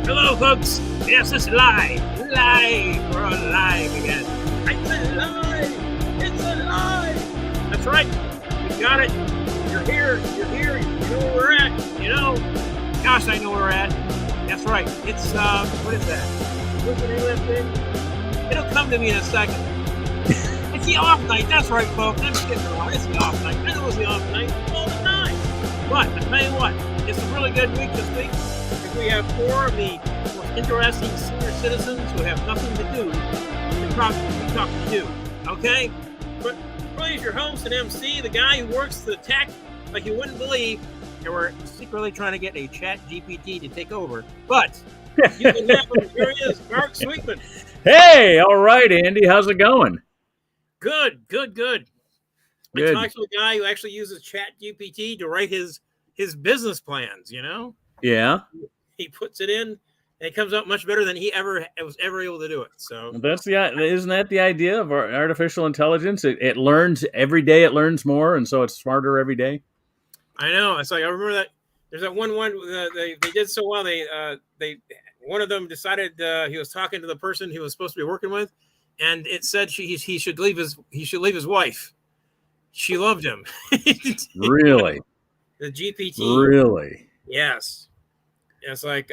Hello, folks. Yes, it's live. Live. We're on live again. It's alive. It's alive. That's right. You got it. You're here. You're here. You know where we're at. You know. Gosh, I know where we're at. That's right. It's, what is that? What's the name of that thing? It'll come to me in a second. It's the off night. That's right, folks. I'm getting wrong. It's the off night. I know it's the off night all the time. But I tell you what, it's a really good week this week. We have four of the most interesting senior citizens who have nothing to do to talk to you. Okay? But really, your host and MC, the guy who works the tech like you wouldn't believe, and we're secretly trying to get a chat GPT to take over. But you can have him. Here he is, Mark Sweetman. Hey, all right, Andy. How's it going? Good. I talked to a guy who actually uses chat GPT to write his business plans, you know? Yeah. He puts it in, and it comes out much better than he was ever able to do it. So Isn't that the idea of artificial intelligence? It learns every day. It learns more, and so it's smarter every day. I know. It's like I remember that. There's that one. They did so well. One of them decided he was talking to the person he was supposed to be working with, and it said he should leave his wife. She loved him. Really? The GPT. Really? Yes. It's like,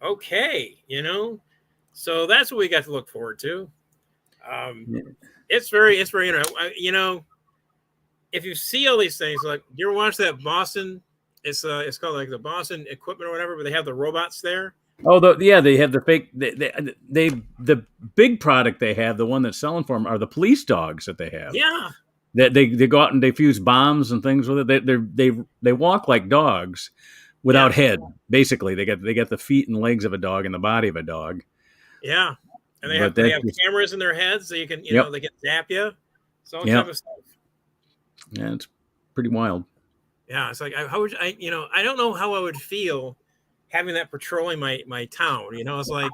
okay, you know, so that's what we got to look forward to. It's very interesting. You know, if you see all these things, like, do you ever watch that Boston? It's called like the Boston Equipment or whatever, but they have the robots there. Oh, they have the fake. The big product they have, the one that's selling for them, are the police dogs that they have. Yeah. They go out and they fuse bombs and things with it. They walk like dogs. Without head, basically, they get the feet and legs of a dog and the body of a dog. Yeah, and they have cameras in their heads, so you can know they can zap you. So all kind of stuff. Yeah, it's pretty wild. Yeah, it's like how would I don't know how I would feel having that patrolling my town. You know, it's like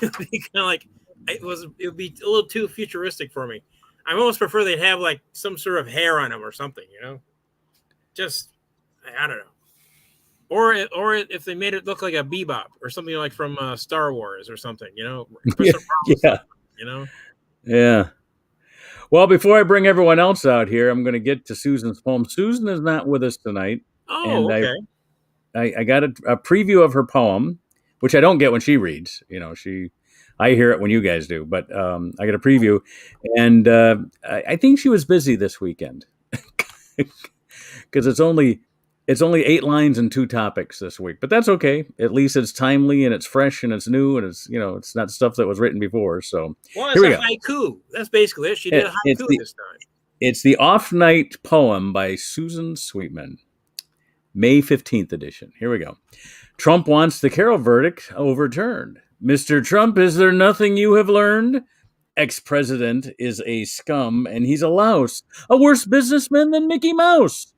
it'd be kind of like it would be a little too futuristic for me. I almost prefer they'd have like some sort of hair on them or something. You know, just I don't know. Or if they made it look like a Bebop or something like from Star Wars or something, you know? Yeah. You know? Yeah. Well, before I bring everyone else out here, I'm going to get to Susan's poem. Susan is not with us tonight. Oh, and okay. I got a preview of her poem, which I don't get when she reads. You know, I hear it when you guys do, but I get a preview. And I think she was busy this weekend because it's only 8 lines and 2 topics this week, but that's okay. At least it's timely and it's fresh and it's new and it's not stuff that was written before. So it's a haiku. That's basically it. She did a haiku this time. It's the Off Night poem by Susan Sweetman, May 15th edition. Here we go. Trump wants the Carroll verdict overturned. Mr. Trump, is there nothing you have learned? Ex-president is a scum and he's a louse, a worse businessman than Mickey Mouse.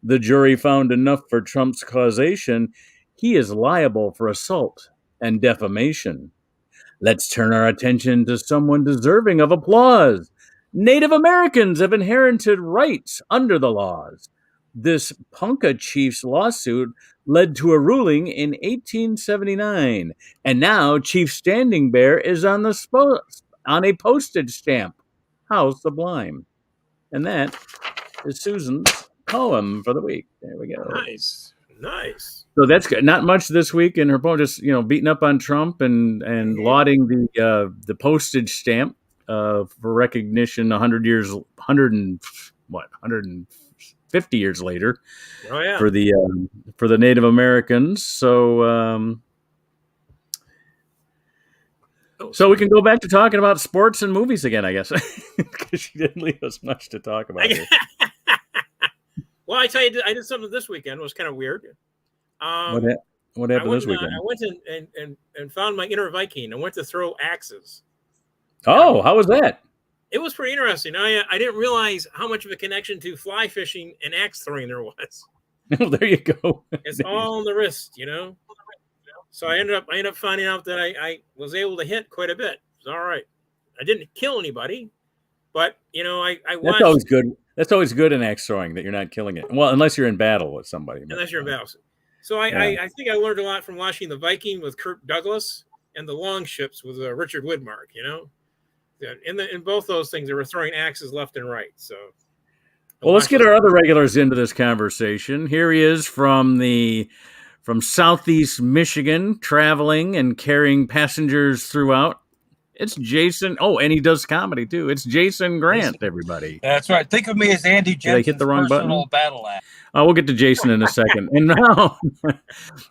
The jury found enough for Trump's causation. He is liable for assault and defamation. Let's turn our attention to someone deserving of applause. Native Americans have inherited rights under the laws. This Ponca chief's lawsuit led to a ruling in 1879, and now Chief Standing Bear is on a postage stamp. How sublime! And that is Susan's poem for the week. There we go. Nice. So that's good. Not much this week in her poem. Just beating up on Trump and lauding the postage stamp for recognition 150 years later. Oh yeah. For the Native Americans. So so we can go back to talking about sports and movies again, I guess, because she didn't leave us much to talk about. Well, I tell you, I did something this weekend. It was kind of weird. What happened this weekend? I went and found my inner Viking. I went to throw axes. Oh, how was that? It was pretty interesting. I didn't realize how much of a connection to fly fishing and axe throwing there was. Well, there you go. It's all on the wrist, you know. So I ended up finding out that I was able to hit quite a bit. It was all right. I didn't kill anybody, but I watched. That's always good. That's always good in axe throwing, that you're not killing it. Well, unless you're in battle with somebody. Unless you're in battle. So I think I learned a lot from watching The Viking with Kirk Douglas and The Long Ships with Richard Widmark. In both those things, they were throwing axes left and right. So, well, let's get our other regulars into this conversation. Here he is from Southeast Michigan, traveling and carrying passengers throughout. It's Jason. Oh, and he does comedy too. It's Jason Grant, everybody. That's right. Think of me as Andy Jensen's hit the wrong personal button? battle axe. We'll get to Jason in a second. And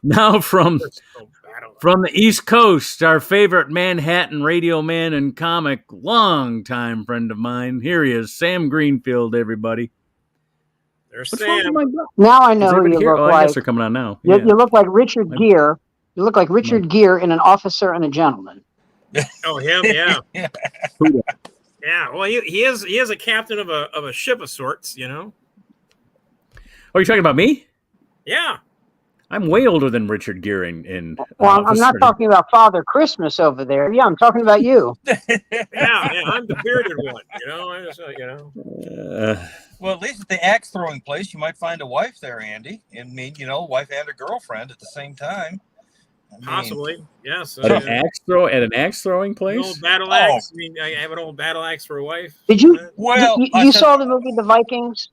now from the East Coast, our favorite Manhattan radio man and comic, longtime friend of mine. Here he is, Sam Greenfield, everybody. There's Sam. Now I know who you look like. I guess they're coming on now. You look like Richard Gere. You look like Richard Gere in An Officer and a Gentleman. Oh, him, yeah. Yeah, well, he is a captain of a ship of sorts, Oh, you're talking about me? Yeah. I'm way older than Richard Gere in well, I'm not talking about Father Christmas over there. Yeah, I'm talking about you. yeah, I'm the bearded one, Well, at least at the axe throwing place, you might find a wife there, Andy. Wife and a girlfriend at the same time. Possibly, yes. At an axe throwing place? An old battle axe. I have an old battle axe for a wife. Did you? Well, you saw the movie The Vikings?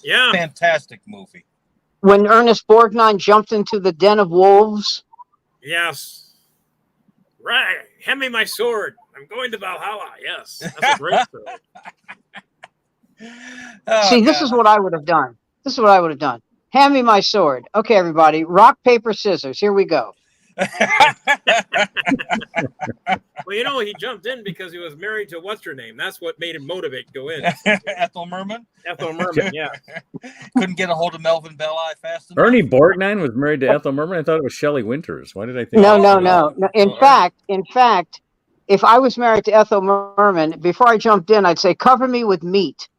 Yeah. Fantastic movie. When Ernest Borgnine jumped into the den of wolves? Yes. Right. Hand me my sword. I'm going to Valhalla. Yes. That's a great story. This is what I would have done. Hand me my sword. Okay, everybody. Rock, paper, scissors. Here we go. Well, he jumped in because he was married to what's her name. That's what made him motivate to go in. Ethel Merman? Ethel Merman, yeah. Couldn't get a hold of Melvin Belli fast enough. Ernie Borgnine was married to Ethel Merman? I thought it was Shelley Winters. Why did I think No. In fact, if I was married to Ethel Merman, before I jumped in, I'd say, cover me with meat.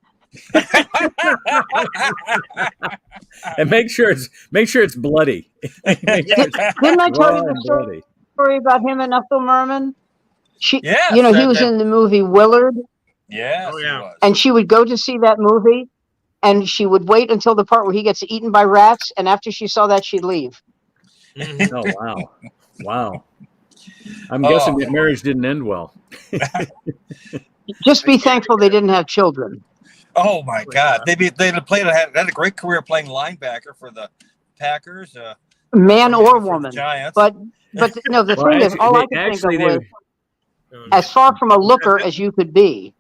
And make sure it's bloody. Didn't I tell you the story about him and Ethel Merman? He was in the movie Willard. Yes, oh, yeah. And she would go to see that movie, and she would wait until the part where he gets eaten by rats, and after she saw that, she'd leave. Oh, wow. I'm guessing that marriage didn't end well. Just be thankful they didn't have children. Oh my God! They'd have had a great career playing linebacker for the Packers, man or woman. Giants. But no, the thing is, all I could think of was as far from a looker as you could be.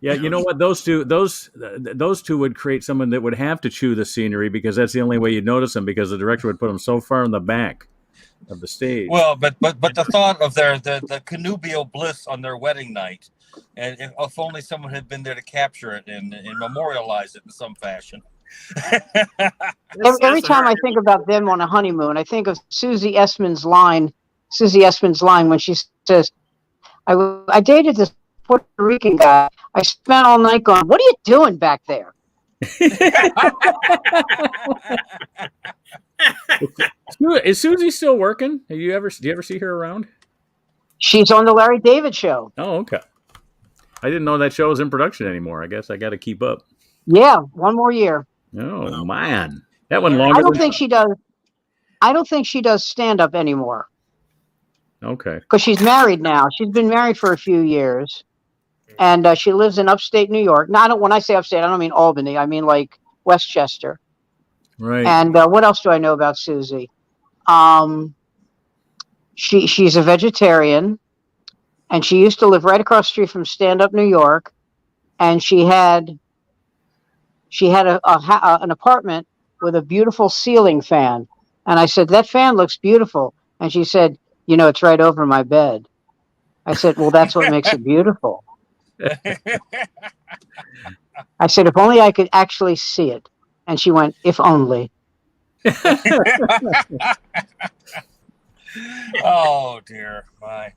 Yeah, you know what? Those two would create someone that would have to chew the scenery because that's the only way you'd notice them because the director would put them so far in the back of the stage. Well, but the thought of the connubial bliss on their wedding night. And if only someone had been there to capture it and memorialize it in some fashion. Every time I think about them on a honeymoon, I think of Susie Essman's line when she says, I dated this Puerto Rican guy. I spent all night going, what are you doing back there? Is Susie still working? Do you ever see her around? She's on the Larry David Show. Oh, okay. I didn't know that show was in production anymore. I guess I got to keep up. Yeah, one more year. Oh man, that one longer. I don't think she does. I don't think she does stand up anymore. Okay. Because she's married now. She's been married for a few years, and she lives in upstate New York. Now, when I say upstate, I don't mean Albany. I mean like Westchester. Right. And what else do I know about Susie? She's a vegetarian. And she used to live right across the street from Stand Up New York, and she had an apartment with a beautiful ceiling fan. And I said, "That fan looks beautiful." And she said, "It's right over my bed." I said, "Well, that's what makes it beautiful." I said, "If only I could actually see it." And she went, "If only." Oh dear, my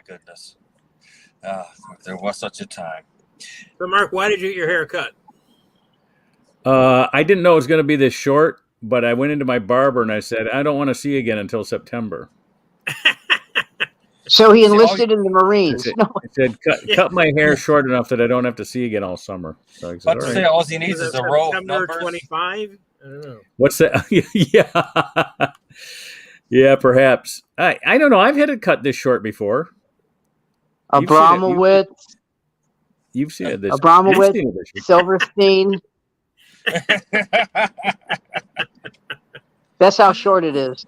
goodness! There was such a time. So, Mark, why did you get your hair cut? I didn't know it was going to be this short, but I went into my barber and I said, "I don't want to see you again until September." So he enlisted in the Marines. I said, cut my hair short enough that I don't have to see you again all summer. So I said, all he needs is a row of September numbers. 25. I don't know. What's that? Yeah. Yeah, perhaps. I don't know. I've had it cut this short before. You've seen it. Abramowitz, You've seen it this. You've Abramowitz, seen it this year. Silverstein. That's how short it is.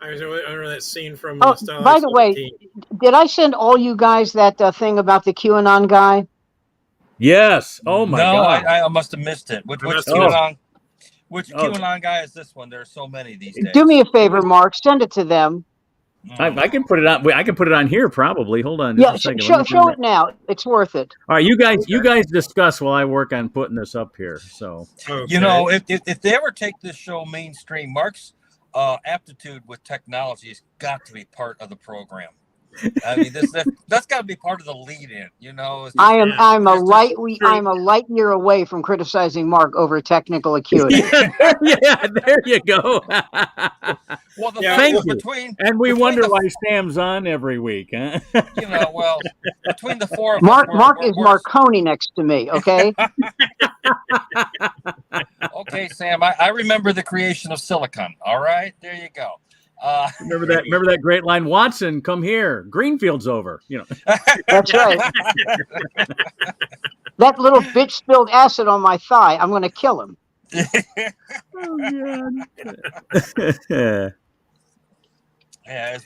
I remember that scene from Oh, Starlight by the way, 17. did I send all you guys that thing about the QAnon guy? Yes. Oh my No, God. I must have missed it. Which must have QAnon? Which Oh. QAnon guy is this one? There are so many these days. Do me a favor, Mark. Send it to them. I can put it on. I can put it on here probably. Hold on just Yeah, a second. show it now. It's worth it. All right, you guys discuss while I work on putting this up here. So Okay. You know, if they ever take this show mainstream, Mark's aptitude with technology has got to be part of the program. I mean, that's got to be part of the lead-in. You know, I'm a light year away from criticizing Mark over technical acuity. there you go. Well, the Yeah, thing thank you. between And we between wonder the- why Sam's on every week, huh? you know, well, between the four of Mark us, Mark is Marconi next to me. Okay. Okay, Sam, I remember the creation of silicon. All right, there you go. Remember that great line, Watson, come here. Greenfield's over. You know. That's right. That little bitch spilled acid on my thigh. I'm going to kill him. Oh, God. Yeah,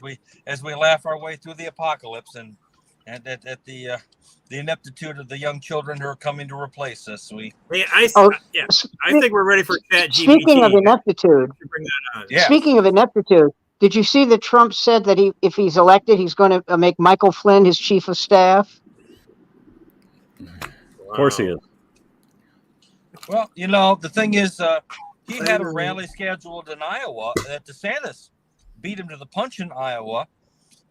as we laugh our way through the apocalypse and at the ineptitude of the young children who are coming to replace us, I think we're ready for ChatGPT. Speaking of ineptitude, Bring that on. Yeah. speaking of ineptitude, did you see that Trump said that if he's elected, he's going to make Michael Flynn his chief of staff? Of course he is. Well, you know, the thing is, he had a rally scheduled in Iowa that DeSantis beat him to the punch in Iowa,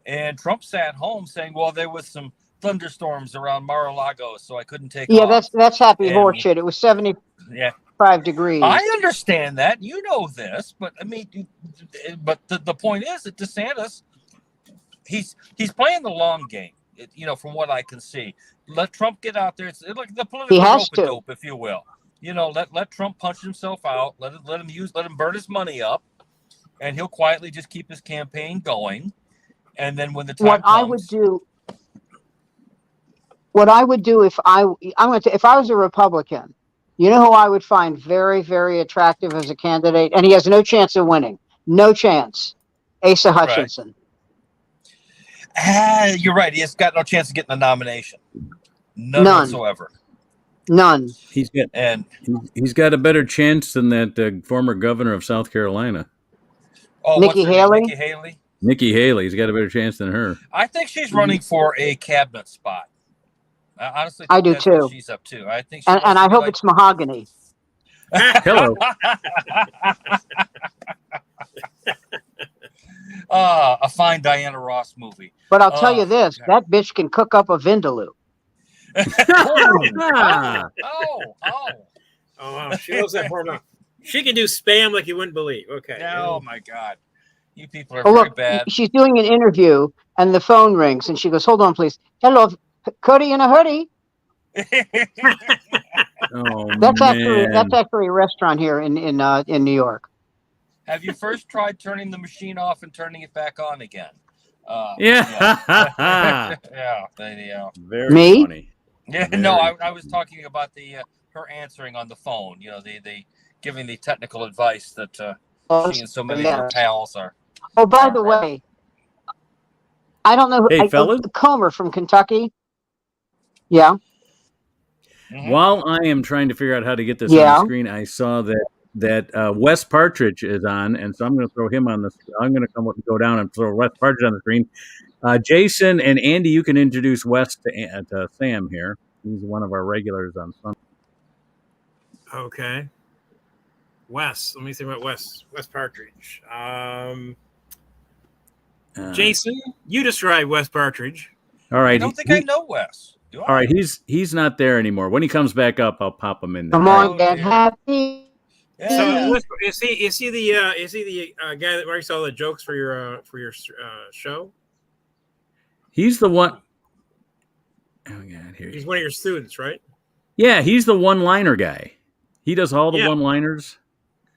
and Trump sat home saying, "Well, there was some thunderstorms around Mar-a-Lago, so I couldn't take Yeah, off." that's happy And- horseshit. It was 75 degrees. I understand that. You know this, but I mean, but the point is that DeSantis, he's playing the long game. You know, from what I can see, let Trump get out there. It's like the political He has to. rope-a-dope, if you will. You know, let Trump punch himself out. Let him burn his money up, and he'll quietly just keep his campaign going. And then when the time What comes, I would do if I was a Republican, you know who I would find very, very attractive as a candidate, and he has no chance of winning. No chance. Asa Hutchinson. You're right. He has got no chance of getting the nomination. None whatsoever. None. He's got a better chance than that former governor of South Carolina, Nikki Haley. Nikki Haley. Nikki Haley. He's got a better chance than her. I think she's running for a cabinet spot. Honestly, I do that's what too. she's up to. I think, And I hope it's mahogany. Hello. A fine Diana Ross movie. But I'll tell you this: that bitch can cook up a vindaloo. Ah. Oh, wow. She loves that porn. She can do spam like you wouldn't believe. Okay. Oh my God, you people are Oh, very look, bad. she's doing an interview, and the phone rings, and she goes, "Hold on, please. Hello, Cody in a hoodie." Oh, That's man. actually a restaurant here in New York. Have you first tried turning the machine off and turning it back on again? Yeah. Yeah. Very Me? funny. Yeah, Very no, I was talking about her answering on the phone. You know, the giving the technical advice that she and so many of her pals are. Oh, by the way, I don't know. Hey, fellas. Comer from Kentucky. Yeah. Mhm. While I am trying to figure out how to get this on the screen, I saw that Wes Partridge is on, and so I'm going to throw him on the. I'm going to go down and throw Wes Partridge on the screen. Jason and Andy, you can introduce Wes to Sam here. He's one of our regulars on Sunday. Okay. Wes. Let me think about Wes. Wes Partridge. Jason, you describe Wes Partridge. All right. I don't think I know Wes. Do I? All right, he's not there anymore. When he comes back up, I'll pop him in there. Come on, get happy. Yeah. So is he the guy that writes all the jokes for your show? He's the one. Oh God, here. He's one of your students, right? Yeah, he's the one-liner guy. He does all the Yeah. one-liners.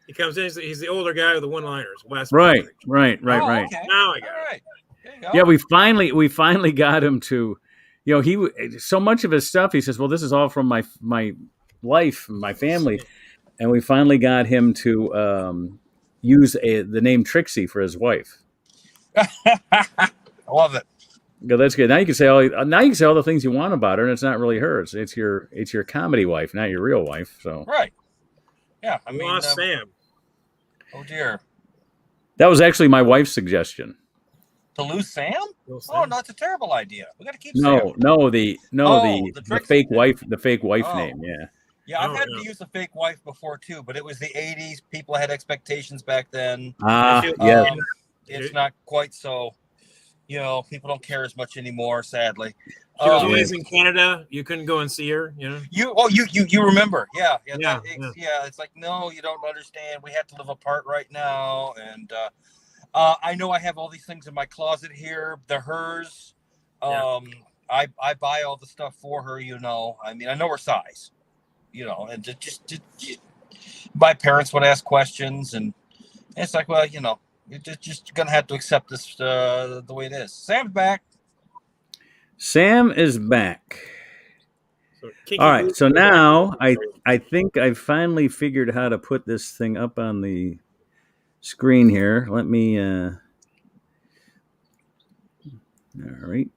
He comes in. He's the older guy with the one-liners. Wes Right. Patrick. Oh, Right. okay. Now I got All it. right. There you go. Yeah, we finally got him to, so much of his stuff. He says, "Well, this is all from my life, my family," and we finally got him to use the name Trixie for his wife. I love it. Yeah, that's good. Now you can say all the things you want about her, and it's not really hers. It's your comedy wife, not your real wife. So Right. Yeah. I We mean, lost Sam. oh dear. that was actually my wife's suggestion. To lose Sam? Lost Oh, Sam. no, it's a terrible idea. We got to keep No, Sam. the Trixie fake thing. wife, the fake wife Oh. name. Yeah. Yeah, I've Oh, had no. to use a fake wife before too, but it was the '80s. People had expectations back then. Yeah. It's not quite so. People don't care as much anymore. Sadly. She was Um, always in Canada. You couldn't go and see her. You remember? Yeah. Yeah, It's like, no, you don't understand. We have to live apart right now, and I know I have all these things in my closet here. They're hers. Yeah. I buy all the stuff for her. I mean, I know her size. And just my parents would ask questions, and it's like, well, you're just gonna have to accept this the way it is. Sam's back. Sam is back. So, Kinky All right. Boots- So now I think I finally figured how to put this thing up on the screen here. Let me. All right.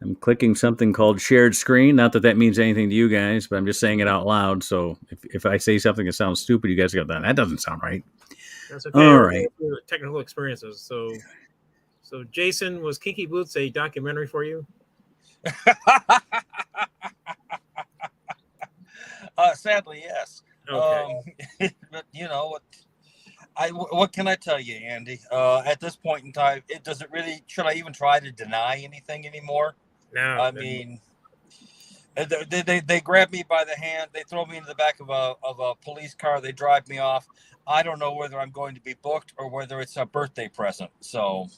I'm clicking something called shared screen. Not that means anything to you guys, but I'm just saying it out loud. So if I say something that sounds stupid, you guys go, that doesn't sound right. That's okay. All We're right. going through technical experiences. So Jason, was Kinky Boots a documentary for you? Sadly, yes. Okay. But what can I tell you, Andy? At this point in time, should I even try to deny anything anymore? No. I mean, they grab me by the hand, they throw me into the back of a police car, they drive me off. I don't know whether I'm going to be booked or whether it's a birthday present. So,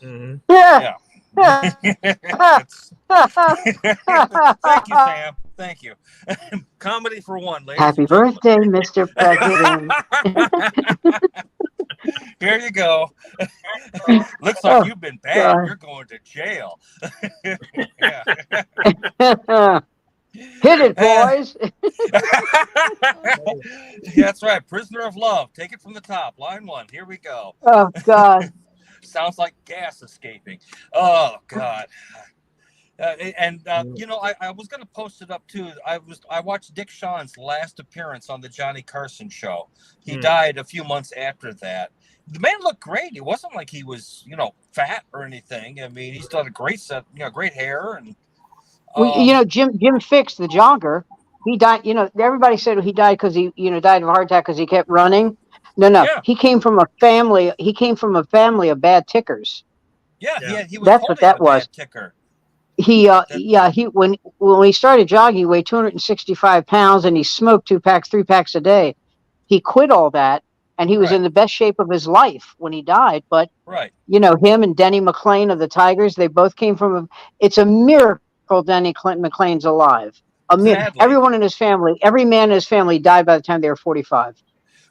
Mhm. yeah. Thank you, Sam. Thank you. Comedy for one, ladies. Happy and gentlemen. birthday, Mr. President. Here you go. Looks like Oh, you've been bad. God. You're going to jail. Yeah. Hit it, boys. Yeah, that's right. Prisoner of Love. Take it from the top. Line 1. Here we go. Oh, God. Sounds like gas escaping. Oh, God. I was going to post it up too. I watched Dick Shawn's last appearance on the Johnny Carson show. He died a few months after that. The man looked great. It wasn't like he was, fat or anything. I mean, he still had a great set, great hair. And Jim Fix, the jogger, he died. Everybody said he died because he, died of a heart attack because he kept running. No. Yeah. He came from a family. He came from a family of bad tickers. Yeah. He was That's totally what that a was. bad ticker. When we started jogging, he weighed 265 pounds and he smoked 3 packs a day. He quit all that and he was Right. in the best shape of his life when he died. But, Right. him and Denny McClain of the Tigers, they both came from it's a miracle Denny McClain's alive. Sadly. Everyone in his family, every man in his family died by the time they were 45.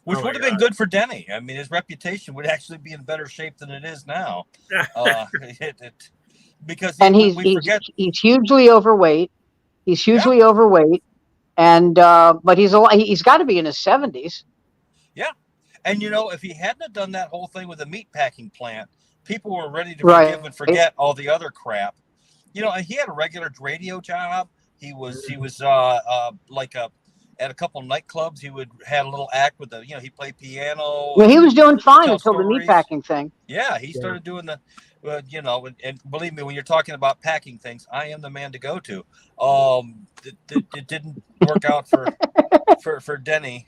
Which Oh would have my been God. good for Denny. I mean, his reputation would actually be in better shape than it is now. Because we forget. He's hugely overweight. He's hugely overweight, and but he's got to be in his 70s. Yeah, and if he hadn't have done that whole thing with the meat packing plant, people were ready to Right. forgive and forget all the other crap. And he had a regular radio job. He was at a couple nightclubs. He had a little act with he played piano. Well, he was doing fine tell until the stories. meatpacking thing. Yeah, he started doing the, and believe me, when you're talking about packing things, I am the man to go to. It didn't work out for Denny,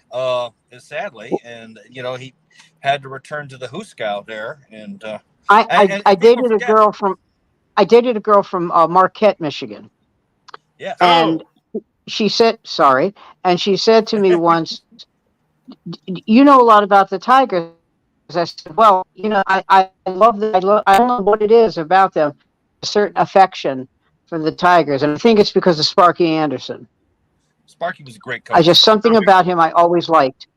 sadly, and he had to return to the Hooskow there. And I dated a girl from Marquette, Michigan, yeah, and she said sorry, and she said to me once, "You know a lot about the Tigers." I said, "Well, I love them. I don't know what it is about them, a certain affection for the Tigers, and I think it's because of Sparky Anderson." Sparky was a great coach. Something about him I always liked.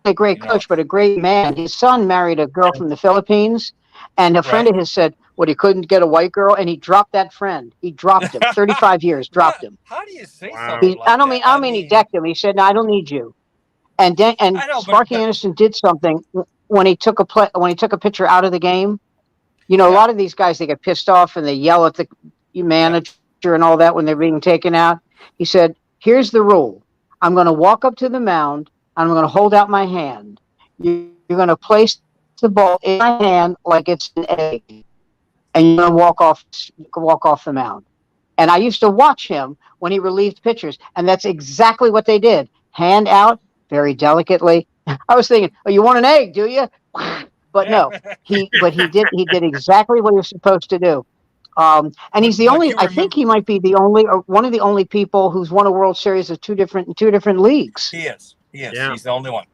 A great coach, but a great man. His son married a girl from the Philippines, and a friend of his said, "What, he couldn't get a white girl," and he dropped that friend. He dropped him. 35 years, dropped him. How do you say something like I don't mean he decked him. He said, "No, I don't need you." And Sparky Anderson did something when he took a pitcher out of the game. You know, a lot of these guys, they get pissed off and they yell at the manager and all that when they're being taken out. He said, "Here's the rule. I'm going to walk up to the mound. I'm going to hold out my hand. You're going to place the ball in my hand like it's an egg, and you're going to walk off the mound." And I used to watch him when he relieved pitchers, and that's exactly what they did. Hand out very delicately. I was thinking, "Oh, you want an egg, do you?" But no, he did exactly what he was supposed to do. And he's the only. I think he might be the only, or one of the only people who's won a World Series of two different leagues. He is. Yeah. He's the only one.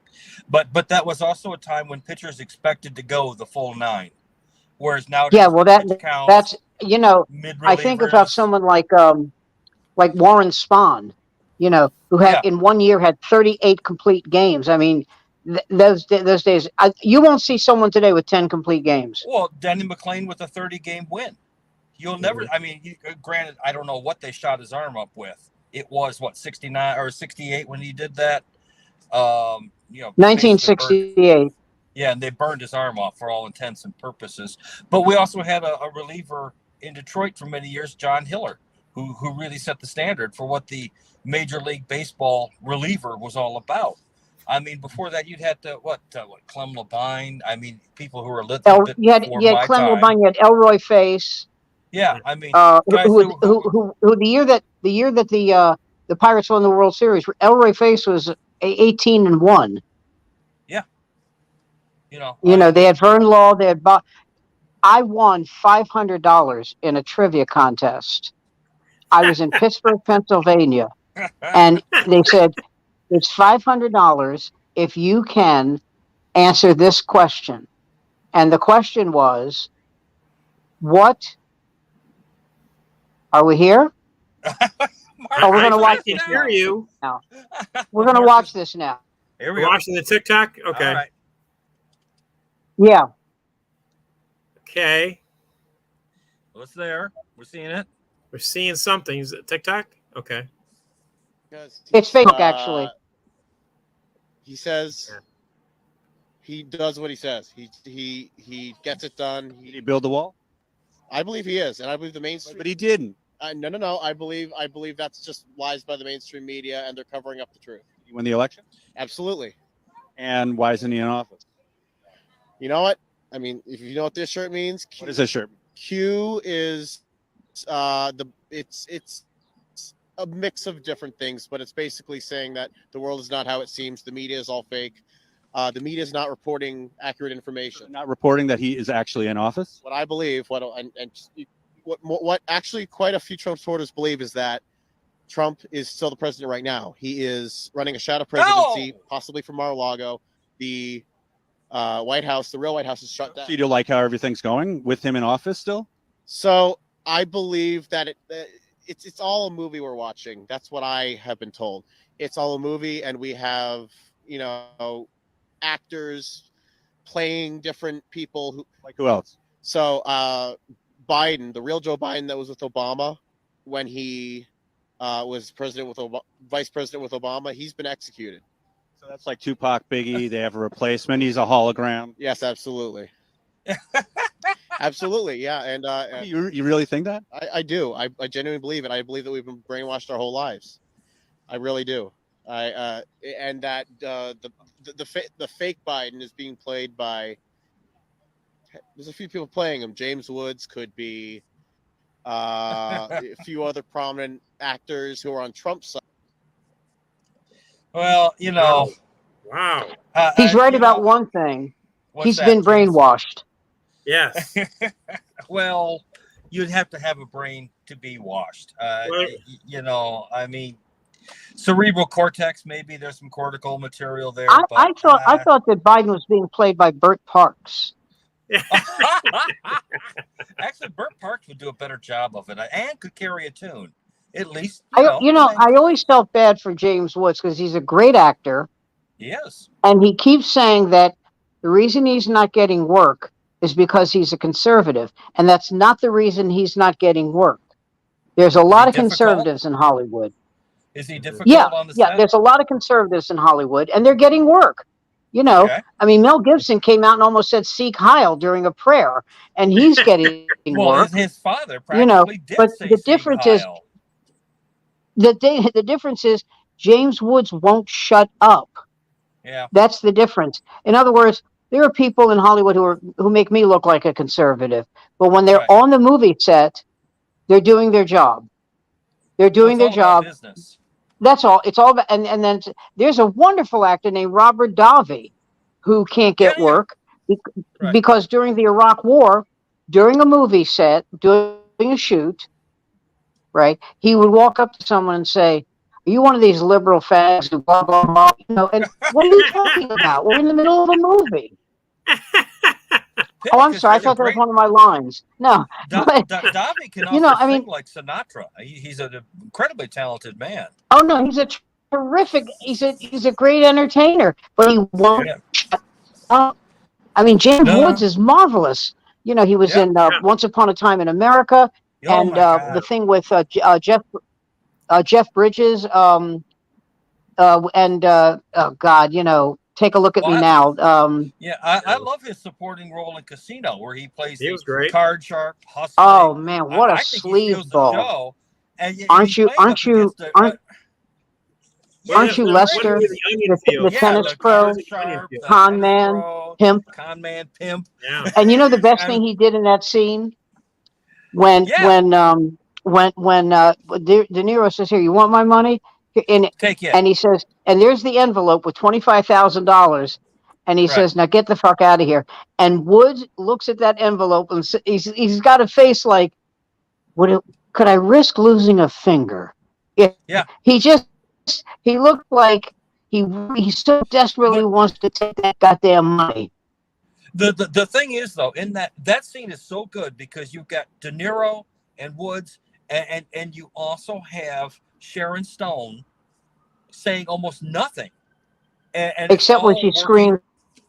But that was also a time when pitchers expected to go the full 9, whereas now that's I think about someone like Warren Spahn, who had in 1 year had 38 complete games. I mean, those days, you won't see someone today with 10 complete games. Well, Denny McLain with a 30-game win. You'll never. I mean, granted, I don't know what they shot his arm up with. It was 69 or 68 when he did that. 1968. Yeah, and they burned his arm off for all intents and purposes. But we also had a reliever in Detroit for many years, John Hiller, who really set the standard for what the Major League Baseball reliever was all about. I mean, before that, you'd had Clem Labine. I mean, people who were lit. You had Clem Labine. You had Elroy Face. Yeah, I mean, who the year that the Pirates won the World Series, Elroy Face was 18-1. Yeah, they had Vern Law. They had I won $500 in a trivia contest. I was in Pittsburgh, Pennsylvania, and they said, "It's $500 if you can answer this question." And the question was, "What are we here?" Mark, we're going to watch this now. We're going to watch this now. Here we go. Watching the TikTok? Okay. All right. Yeah. Okay. Well, it's there. We're seeing it. We're seeing something. Is it TikTok? Okay. It's Facebook, actually. He says he does what he says. He gets it done. Did he build the wall? I believe he is, and I believe the mainstream. But he didn't. No. I believe that's just lies by the mainstream media, and they're covering up the truth. He won the election? Absolutely. And why isn't he in office? You know what? I mean, if you know what this shirt means, what is this shirt? Q is it's a mix of different things, but it's basically saying that the world is not how it seems. The media is all fake. The media is not reporting accurate information. Not reporting that he is actually in office? What I believe, what actually quite a few Trump supporters believe is that Trump is still the president right now. He is running a shadow presidency, possibly from Mar-a-Lago. The White House, the real White House, is shut down. So you don't like how everything's going with him in office still? So I believe that it's all a movie we're watching. That's what I have been told. It's all a movie, and we have, actors playing different people who. Like who else? So Biden, the real Joe Biden that was with Obama when he was vice president with Obama, he's been executed. So that's like Tupac, Biggie. They have a replacement. He's a hologram. Yes, absolutely. Absolutely, yeah. And you really think that? I do. I genuinely believe it. I believe that we've been brainwashed our whole lives. I really do. And that the fake Biden is being played by. There's a few people playing him. James Woods could be a few other prominent actors who are on Trump's side. Well, Wow. He's right about one thing. He's been brainwashed. Yes. Well, you'd have to have a brain to be washed. I mean, cerebral cortex, maybe there's some cortical material there. I thought that Biden was being played by Burt Parks. Actually, Burt Parks would do a better job of it and could carry a tune. at least, you know. I always felt bad for James Woods because he's a great actor, Yes. and he keeps saying that the reason he's not getting work is because he's a conservative, and that's not the reason he's not getting work. There's a Is he lot of difficult? conservatives in Hollywood. Is he difficult Yeah, on the yeah. set? There's a lot of conservatives in Hollywood, and they're getting work. Okay. I mean, Mel Gibson came out and almost said "Seek Heil" during a prayer, and he's getting Well, work. his father practically did But say the Sieg difference is Heil. the difference is James Woods won't shut up. Yeah. That's the difference. In other words, there are people in Hollywood who make me look like a conservative, but when they're Right. on the movie set, they're doing their job. They're Well, doing it's their all about job. business. That's all. It's all about, and then there's a wonderful actor named Robert Davi who can't Yeah, get yeah. work Right. because during the Iraq War, during a movie set, doing a shoot, right, he would walk up to someone and say, "Are you one of these liberal fags who blah blah blah?" And what are you talking about? We're in the middle of a movie. Oh, I'm sorry. I thought that was one of my lines. No, but Davi can also I sing mean, like Sinatra. He's an incredibly talented man. oh no, he's a terrific. He's a great entertainer, but he won't Yeah. shut up. I mean, James No. Woods is marvelous. He was Yeah. in Once Upon a Time in America, Oh and my God. the thing with Jeff Bridges, and oh God, take a look at me now. Yeah, I love his supporting role in Casino, where he plays He the was great. card sharp, hustling. Oh man, what a I think he steals the sleazeball! show. And Aren't he's you? playing up against Aren't you What Lester, is the onion field? yeah, tennis the pro, card sharp, the con tennis man, pro, pimp? con man, pimp. Yeah. And the best I thing mean, he did in that scene when yeah, De Niro says, "Here, you want my money?" take it. And he says, "And there's the envelope with $25,000." And he Right. says, "Now get the fuck out of here." And Woods looks at that envelope and he's got a face like, could I risk losing a finger? Yeah. He looked like he so desperately But wants to take that goddamn money. the thing is, though, in that scene is so good because you've got De Niro and Woods, and you also have Sharon Stone saying almost nothing, and Except when she screams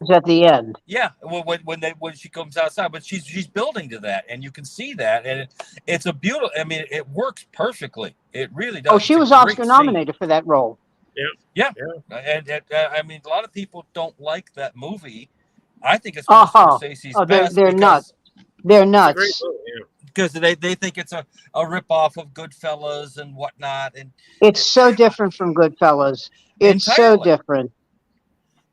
at the end. Yeah, when she comes outside, but she's building to that, and you can see that, and it's a beautiful. I mean, it works perfectly. It really does. Oh, she was Oscar nominated for that role. Yeah. And I mean, a lot of people don't like that movie. I think it's one of Scorsese's best. They're nuts. They're nuts. Because they think it's a ripoff of Goodfellas and whatnot, and it's so different from Goodfellas. It's entirely. So different.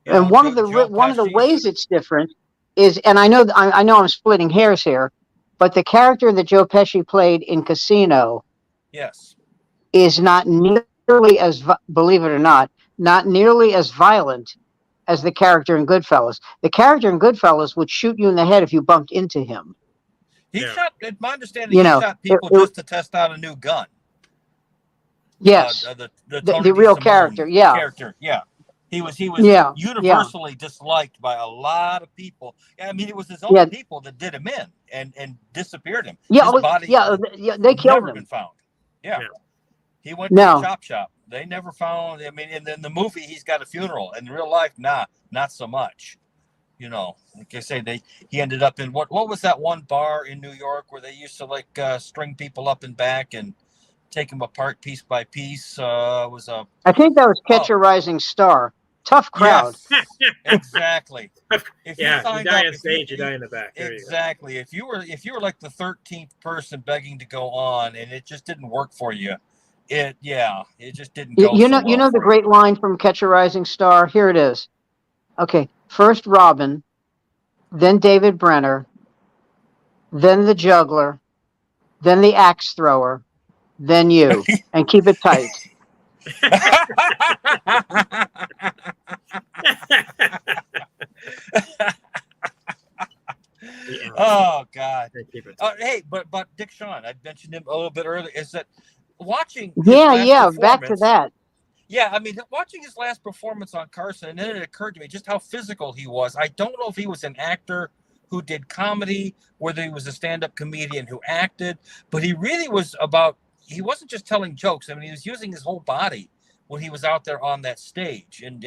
And one of the ways it's different is, and I know I'm splitting hairs here, but the character that Joe Pesci played in Casino, yes, is not nearly as, believe it or not nearly as violent as the character in Goodfellas. The character in Goodfellas would shoot you in the head if you bumped into him. He shot, in my understanding, he shot people just to test out a new gun. Yes, the real character. Yeah. He was universally disliked by a lot of people. I mean, it was his own people that did him in and disappeared him. Yeah, his body they killed him. Been found. Yeah. He went to the chop shop. They never found. I mean, in the movie, he's got a funeral. In real life, not so much. Like I say, he ended up in what was that one bar in New York where they used to string people up and back and take them apart piece by piece. I think that was Catch a Rising Star. Tough crowd. Yes, exactly. If you die on stage, you die in the back. Exactly. If you were like the 13th person begging to go on and it just didn't work for you, it just didn't go. You know the great line from Catch a Rising Star. Here it is. Okay, first Robin, then David Brenner, then the juggler, then the axe thrower, then you, and keep it tight. Oh God! Hey, but Dick Shawn, I mentioned him a little bit earlier. Is that watching? Back to that. Yeah, I mean, watching his last performance on Carson, and then it occurred to me just how physical he was. I don't know if he was an actor who did comedy, whether he was a stand-up comedian who acted, but he really was about he wasn't just telling jokes. I mean, he was using his whole body when he was out there on that stage, and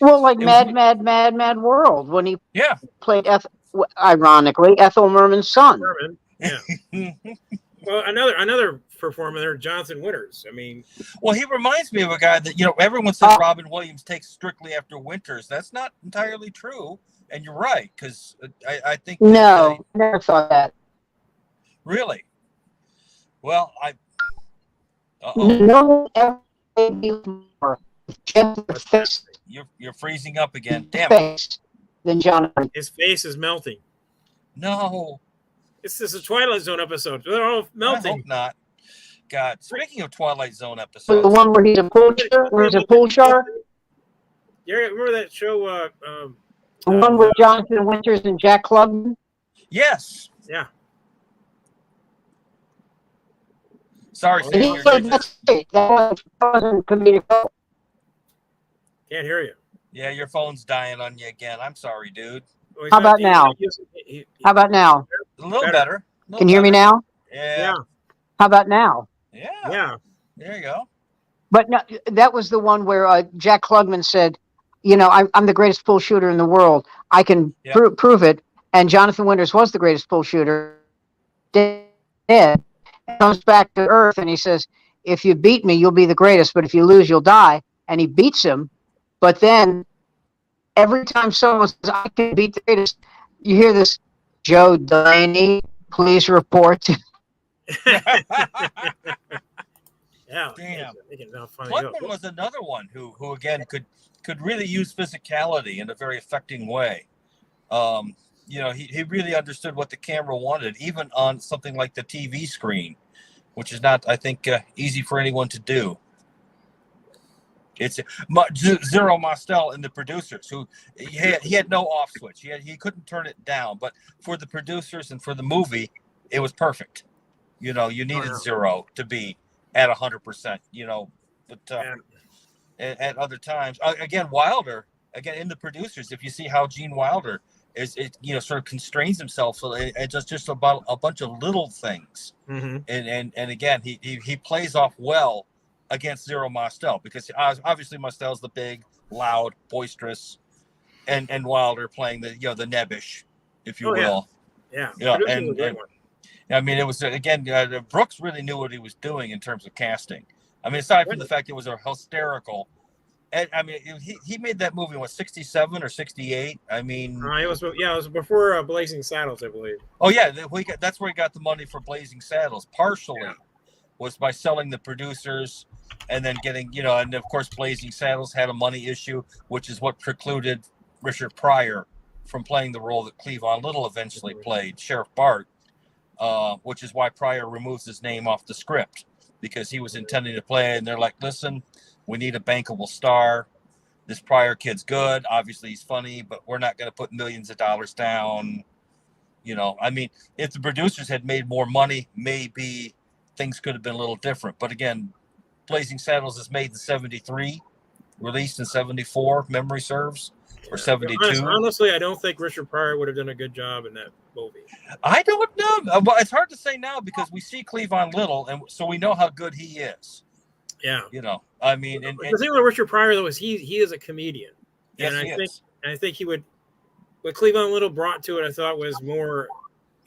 Well, like it was, Mad World when he yeah. played, ironically, Ethel Merman's son. Merman, yeah. Well, another performer there, Jonathan Winters. I mean, Well, he reminds me of a guy that everyone says Robin Williams takes strictly after Winters. That's not entirely true, and you're right, because I think No, I never thought that. Really. Well, no one ever made me more face you're freezing up again. Damn it. Than Jonathan. his face is melting. No. This is a Twilight Zone episode. They're all melting. I hope not. God, speaking of Twilight Zone The episodes, one where he's a pool shark. You remember that show? The one with Jonathan Winters and Jack Klugman. yes. Yeah. Sorry, And he played that state. That wasn't comedic. Can't hear you. Yeah, your phone's dying on you again. I'm sorry, dude. Well, How about now? How about now? A little better. Can you hear me now? Yeah. How about now? Yeah. Yeah. There you go. But no, that was the one where Jack Klugman said, I'm the greatest pool shooter in the world. I can prove it. And Jonathan Winters was the greatest pool shooter. Dead. Comes back to Earth and he says, if you beat me, you'll be the greatest. But if you lose, you'll die. And he beats him. But then every time someone says, I can beat the greatest, you hear this, Joe Delaney, please report. Yeah. Damn. Funny Klugman was another one who again could really use physicality in a very affecting way. He really understood what the camera wanted, even on something like the TV screen, which is not, I think, easy for anyone to do. It's Zero Mostel and the producers who he had no off switch. He couldn't turn it down, but for the producers and for the movie, it was perfect. You needed Zero to be at 100%. But at other times, again, Wilder, in the producers, if you see how Gene Wilder sort of constrains himself, so it's just about a bunch of little things, and again, he plays off well against Zero Mostel, because obviously Mostel's the big, loud, boisterous, and Wilder playing the the nebbish, if you will. Yeah. And I mean, it was again, Brooks really knew what he was doing in terms of casting. I mean, aside from the fact it was a hysterical. I mean, he made that movie, 67 or 68? I mean, it was before Blazing Saddles, I believe. Oh yeah, that's where he got the money for Blazing Saddles. Partially was by selling the producers, and then getting and of course Blazing Saddles had a money issue, which is what precluded Richard Pryor from playing the role that Cleavon Little eventually played, Sheriff Bart, which is why Pryor removes his name off the script, because he was intending to play it, and they're like, listen, we need a bankable star. This Pryor kid's good. Obviously, he's funny, but we're not going to put millions of dollars down. I mean, if the producers had made more money, maybe things could have been a little different. But again, Blazing Saddles is made in 73, released in 74, memory serves, or 72. Honestly, I don't think Richard Pryor would have done a good job in that movie. I don't know. Well, it's hard to say now because we see Cleavon Little, and so we know how good he is. Yeah. I mean, and the thing with Richard Pryor though is he is a comedian. Yes, and I think he would, what Cleavon Little brought to it, I thought was more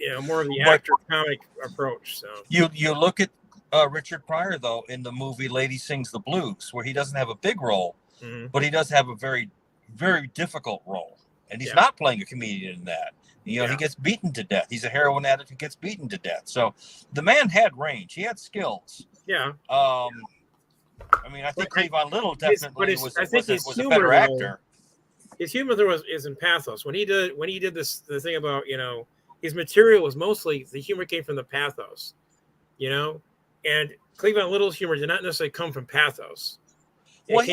of the actor comic approach. So you look at Richard Pryor though in the movie Lady Sings the Blues, where he doesn't have a big role, but he does have a very, very difficult role, and he's not playing a comedian in that. He gets beaten to death. He's a heroin addict who gets beaten to death. So the man had range. He had skills. Yeah. I mean, I think Cleavon Little definitely was a better actor. His humor is in pathos. When he did the thing about his material was mostly, the humor came from the pathos, and Cleavon Little's humor did not necessarily come from pathos. Well,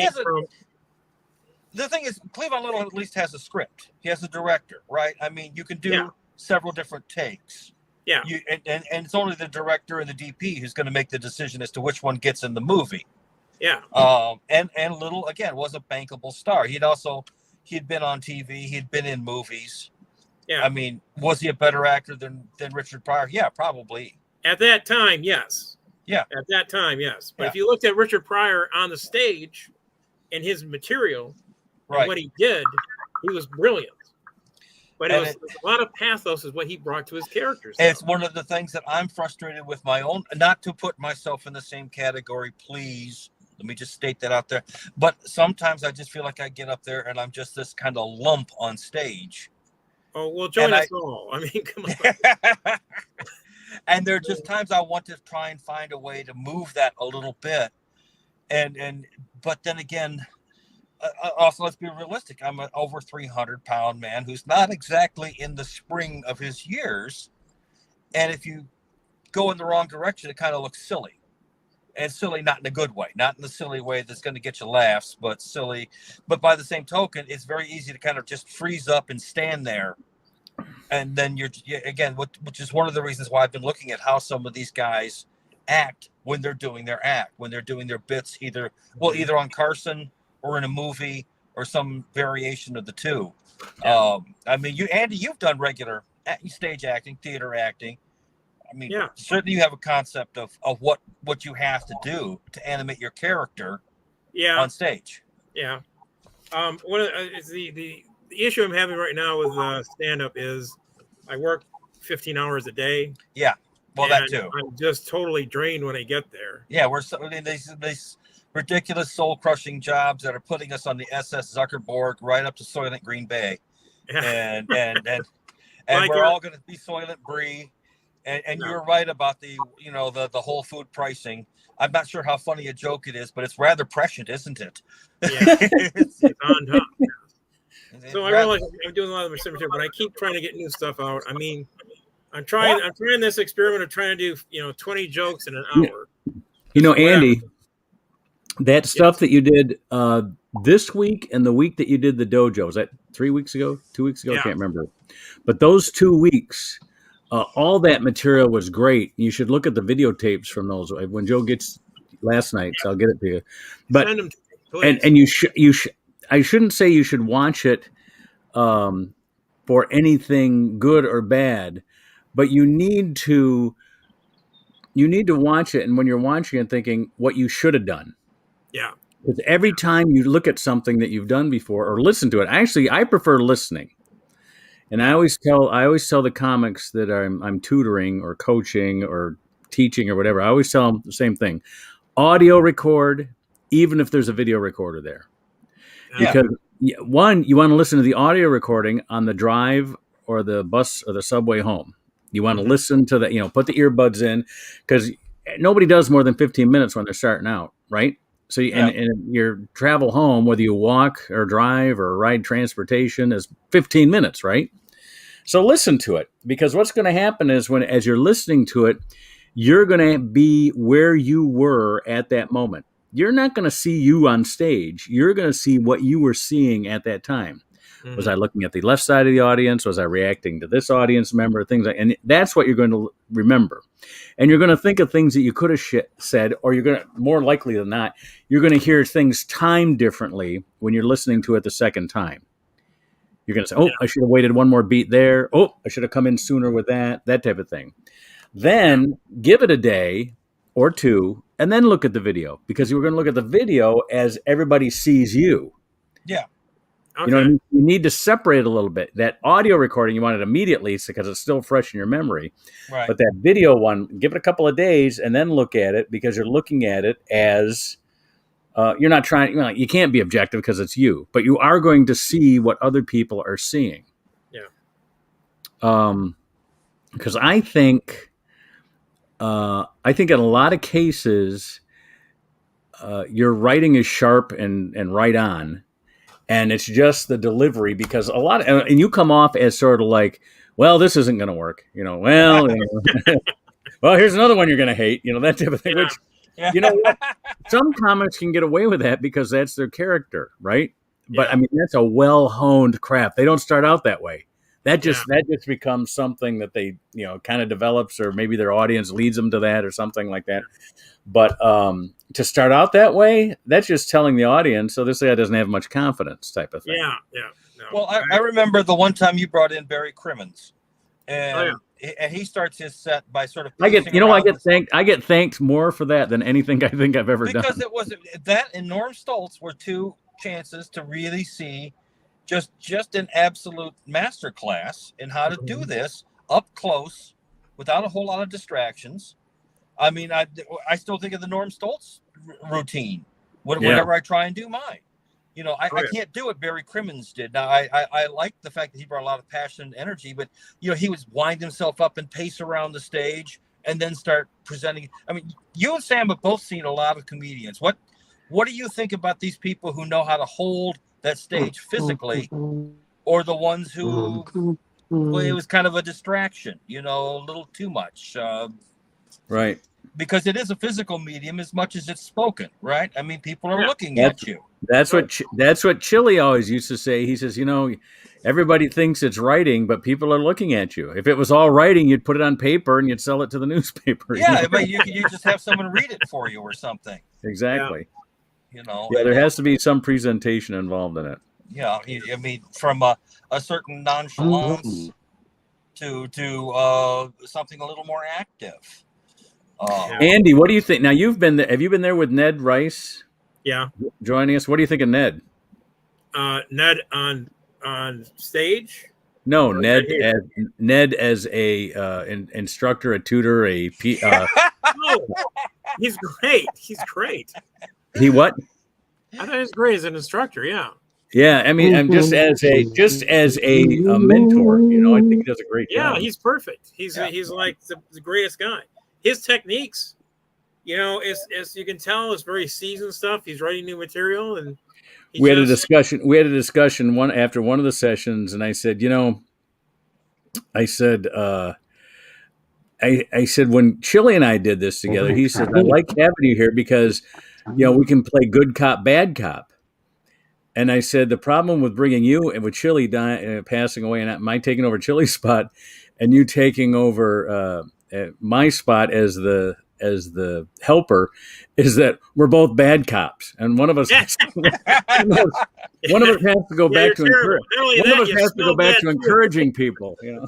the thing is, Cleavon Little at least has a script. He has a director, right? I mean, you can do several different takes. Yeah. And it's only the director and the DP who's going to make the decision as to which one gets in the movie. Yeah. And Little, again, was a bankable star. He'd been on TV. He'd been in movies. Yeah. I mean, was he a better actor than Richard Pryor? Yeah, probably. At that time, yes. Yeah. At that time, yes. But Yeah. if you looked at Richard Pryor on the stage and his material and what he did, he was brilliant. But a lot of pathos is what he brought to his characters. It's one of the things that I'm frustrated with my own, not to put myself in the same category, please. Let me just state that out there. But sometimes I just feel like I get up there and I'm just this kind of lump on stage. Oh, well, join us all. I mean, come on. And there are just times I want to try and find a way to move that a little bit. But then again, also, let's be realistic. I'm an over 300-pound man who's not exactly in the spring of his years. And if you go in the wrong direction, it kind of looks silly. And silly not in a good way, not in the silly way that's going to get you laughs, but silly. But by the same token, it's very easy to kind of just freeze up and stand there. And then again, which is one of the reasons why I've been looking at how some of these guys act when they're doing their act, when they're doing their bits, either on Carson or in a movie or some variation of the two. I mean, Andy, you've done regular stage acting, theater acting. I mean, certainly you have a concept of what you have to do to animate your character on stage. Yeah. The issue I'm having right now with stand-up is I work 15 hours a day. Yeah. Well, that too. I'm just totally drained when I get there. Yeah, these ridiculous soul-crushing jobs that are putting us on the SS Zuckerberg right up to Soylent Green Bay, and we're all going to be Soylent Brie. And you're right about the whole food pricing. I'm not sure how funny a joke it is, but it's rather prescient, isn't it? Yeah, it's on top. So I realize I'm doing a lot of material, but I keep trying to get new stuff out. I mean, I'm trying this experiment of trying to do 20 jokes in an hour. Andy, that stuff that you did this week and the week that you did the dojo, was that 3 weeks ago, 2 weeks ago? I can't remember. But those 2 weeks, all that material was great. You should look at the videotapes from those. When Joe gets last night's, I'll get it to you. But send them to me, please. And you should. I shouldn't say you should watch it for anything good or bad, but you need to watch it. And when you're watching it, thinking what you should have done. Yeah. Because every time you look at something that you've done before or listen to it, actually, I prefer listening. And I always tell the comics that I'm tutoring or coaching or teaching or whatever. I always tell them the same thing: audio record, even if there's a video recorder there. Because one, you want to listen to the audio recording on the drive or the bus or the subway home. You want to listen to that, put the earbuds in, because nobody does more than 15 minutes when they're starting out, right? So, and your travel home, whether you walk or drive or ride transportation, is 15 minutes, right? So listen to it, because what's going to happen is as you're listening to it, you're going to be where you were at that moment. You're not going to see you on stage. You're going to see what you were seeing at that time. Mm-hmm. Was I looking at the left side of the audience? Was I reacting to this audience member? And that's what you're going to remember. And you're going to think of things that you could have said, or you're going to, more likely than not, you're going to hear things timed differently when you're listening to it the second time. You're going to say, I should have waited one more beat there. Oh, I should have come in sooner with that type of thing. Then give it a day or two, and then look at the video, because you're going to look at the video as everybody sees you. Yeah. Okay. You know what I mean? You need to separate a little bit. That audio recording, you want it immediately because it's still fresh in your memory. Right. But that video one, give it a couple of days and then look at it, because you're looking at it as you're not trying. You can't be objective because it's you, but you are going to see what other people are seeing. Yeah. Because I think in a lot of cases, your writing is sharp and right on. And it's just the delivery, because and you come off as sort of like, well, this isn't going to work. Well, well, here's another one you're going to hate, that type of thing, which, what? Some comics can get away with that because that's their character, right? But I mean, that's a well-honed craft. They don't start out that way. That just becomes something that they, kind of develops, or maybe their audience leads them to that or something like that. But to start out that way, that's just telling the audience, so this guy doesn't have much confidence type of thing. Yeah. No. Well, I remember the one time you brought in Barry Crimmins, and he starts his set by sort of I get pacing around I get thanked more for that than anything I think I've ever done. because it was that and Norm Stoltz were two chances to really see just an absolute masterclass in how to do this up close without a whole lot of distractions. I mean, I still think of the Norm Stoltz routine whenever I try and do mine. You know, I can't do what Barry Crimmins did. Now, I like the fact that he brought a lot of passion and energy, but, you know, he was wind himself up and pace around the stage and then start presenting. I mean, you and Sam have both seen a lot of comedians. What do you think about these people who know how to hold that stage physically, or the ones who, well, it was kind of a distraction, you know, a little too much? Right. Because it is a physical medium as much as it's spoken, right? I mean, people are looking at you. That's what Chili always used to say. He says, you know, everybody thinks it's writing, but people are looking at you. If it was all writing, you'd put it on paper and you'd sell it to the newspaper. Yeah, but you just have someone read it for you or something. Exactly. You know. Yeah, there has to be some presentation involved in it. Yeah, I mean, from a certain nonchalance to something a little more active. Andy, what do you think? Now, you've been there. Have you been there with Ned Rice? Yeah. Joining us. What do you think of Ned? Ned on stage? No, Ned as a instructor, a tutor, Oh, he's great. He's great. He what? I thought he was great as an instructor. Yeah. Yeah, I mean, I'm just as a mentor. You know, I think he does a great job. Yeah, he's perfect. He's like the greatest guy. His techniques, you know, as you can tell, is very seasoned stuff. He's writing new material, and we had a discussion. After one of the sessions, and I said, you know, I said when Chili and I did this together, he said, I like having you here because, you know, we can play good cop, bad cop. And I said, the problem with bringing you and with Chili passing away and my taking over Chili's spot and you taking over my spot as the helper is that we're both bad cops, and one of us has to go back to encouraging people. You know.